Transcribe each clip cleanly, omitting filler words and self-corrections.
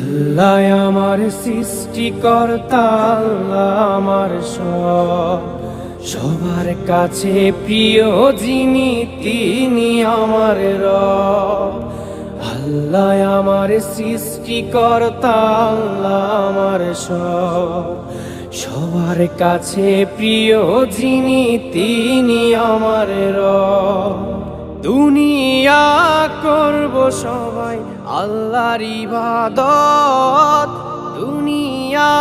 আল্লাহ আমার সৃষ্টিকর্তা, আল্লাহ আমার সবার কাছে প্রিয় যিনি তিনি আমার রব। আল্লাহ আমার সৃষ্টিকর্তা, আল্লাহ আমার সবার কাছে প্রিয় যিনি তিনি আমার রব। দুনিয়া করব সবাই আল্লাহর ইবাদত, দুনিয়া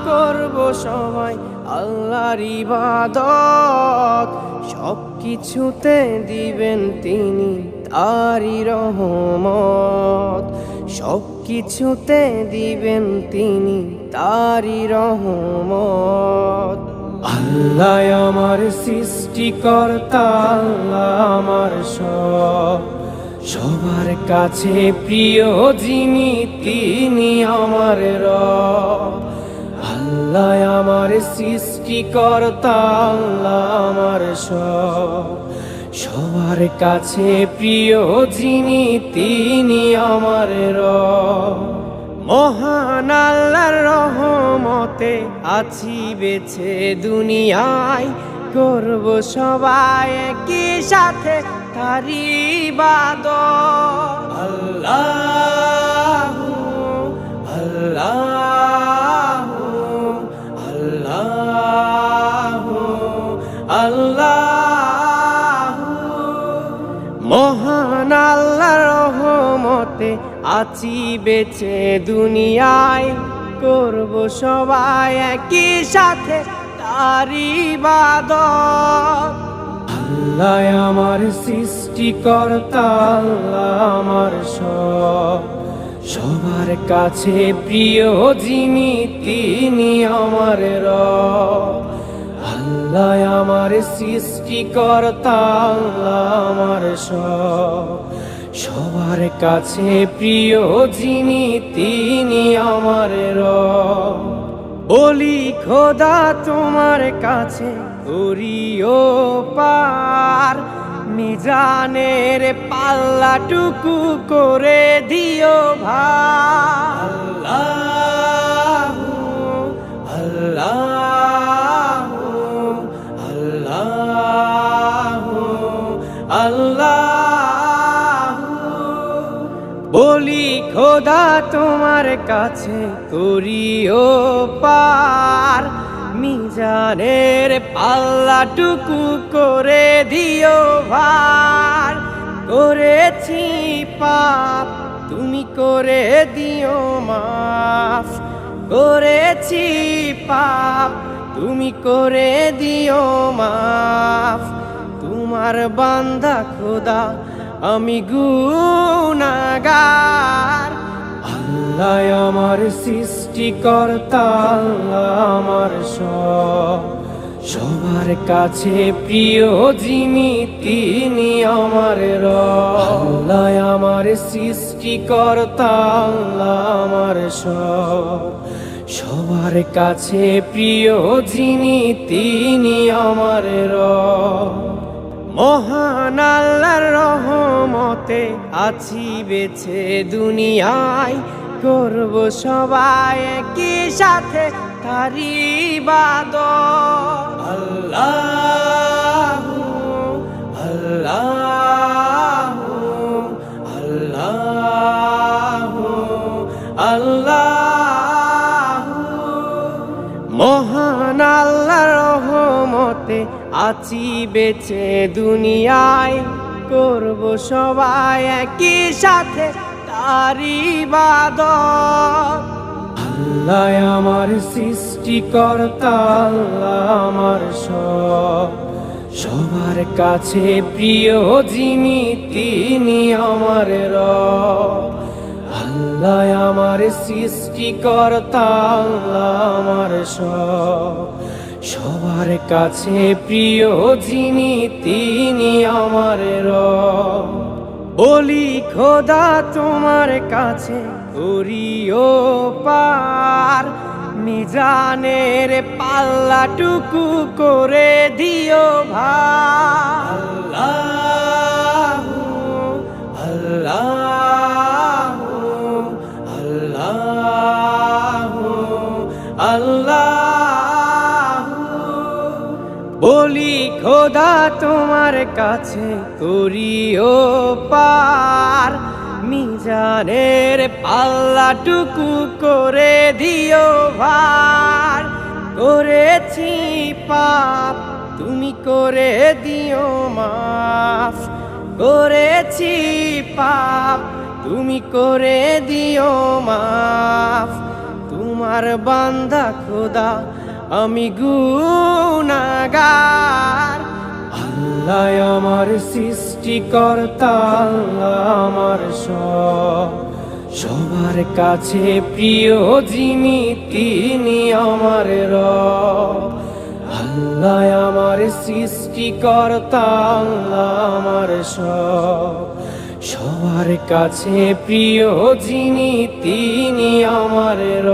করব সবাই আল্লাহর ইবাদত। সব কিছুতে দিবেন তিনি তারই রহমত, সব কিছুতে দিবেন তিনি তারই রহমত। আল্লাহ আমার সৃষ্টিকর্তা, আল্লাহ আমার সবার কাছে প্রিয় যিনি তিনি আমার রব। আল্লাহ আমার সৃষ্টিকর্তা, আল্লাহ আমার সবার কাছে প্রিয় যিনি তিনি আমার রব। মহান আল্লাহর রহমতে আছি বেঁচে দুনিয়ায়, করব সবাই একই সাথে তারই ইবাদত। আল্লাহু আল্লাহু আল্লাহু আল্লাহু। মহান আল্লাহর রহমতে আছি বেঁচে দুনিয়ায়, করব সবাই একই সাথে তারই ইবাদত। আল্লাহ আমার সৃষ্টিকর্তা, আল্লাহ আমার সবার কাছে প্রিয় যিনি তিনি আমার রব। আল্লাহ আমার সৃষ্টিকর্তা, আল্লাহ আমার সবার কাছে প্রিয় যিনি তিনি আমার রব। বলি খোদা তোমার কাছে করিও পার, মিজানের পাল্লাটুকু করে দিও ভার। আল্লাহু আল্লাহু আল্লাহু আল্লাহু। বলি খোদা তোমার কাছে করিও পার, মিজানের পাল্লাটুকু করে দিও ভার। করেছি পাপ তুমি করে দিও মাফ, করেছি পাপ তুমি করে দিও মাফ। তোমার বান্দা খোদা আমি গুনাহগার। আল্লাহ আমার সৃষ্টিকর্তা, আল্লাহ আমার সবার কাছে প্রিয় যিনি তিনি আমার রব। আল্লাহ আমার সৃষ্টিকর্তা, আল্লাহ আমার সবার কাছে প্রিয় যিনি তিনি আমার রব। মহান আল্লাহর রহমতে আছি বেঁচে দুনিয়ায়, করব সবাই একই সাথে তারই ইবাদত। আল্লাহু আল্লাহু আল্লাহু আল্লাহু। মহান আল্লাহর রহমতে আছি বেঁচে দুনিয়ায়, করব সবাই একই সাথে তারই ইবাদত। আল্লাহ আমার সৃষ্টিকর্তা, আল্লাহ আমার সবার কাছে প্রিয় যিনি তিনি আমার রব। আল্লাহ আমার সৃষ্টিকর্তা, আল্লাহ আমার সবার কাছে প্রিয় যিনি তিনি আমার রব। বলি খোদা তোমার কাছে করিও পার, মিজানের পাল্লাটুকু করে দিও ভার। আল্লাহু আল্লাহু আল্লাহু আল্লাহ বলি খোদা তোমার কাছে করিও পার মিজানের পাল্লাটুকু করে দিও ভার করেছি পাপ তুমি করে দিও মাফ করেছি পাপ তুমি করে দিও মাফ তোমার বান্দা খোদা আমি গুনাহগার আল্লাহ আমার সৃষ্টিকর্তা আল্লাহ আমার সবার কাছে প্রিয় যিনি তিনি আমার রব আল্লাহ আমার সৃষ্টিকর্তা আল্লাহ আমার সবার কাছে প্রিয় যিনি তিনি আমার রব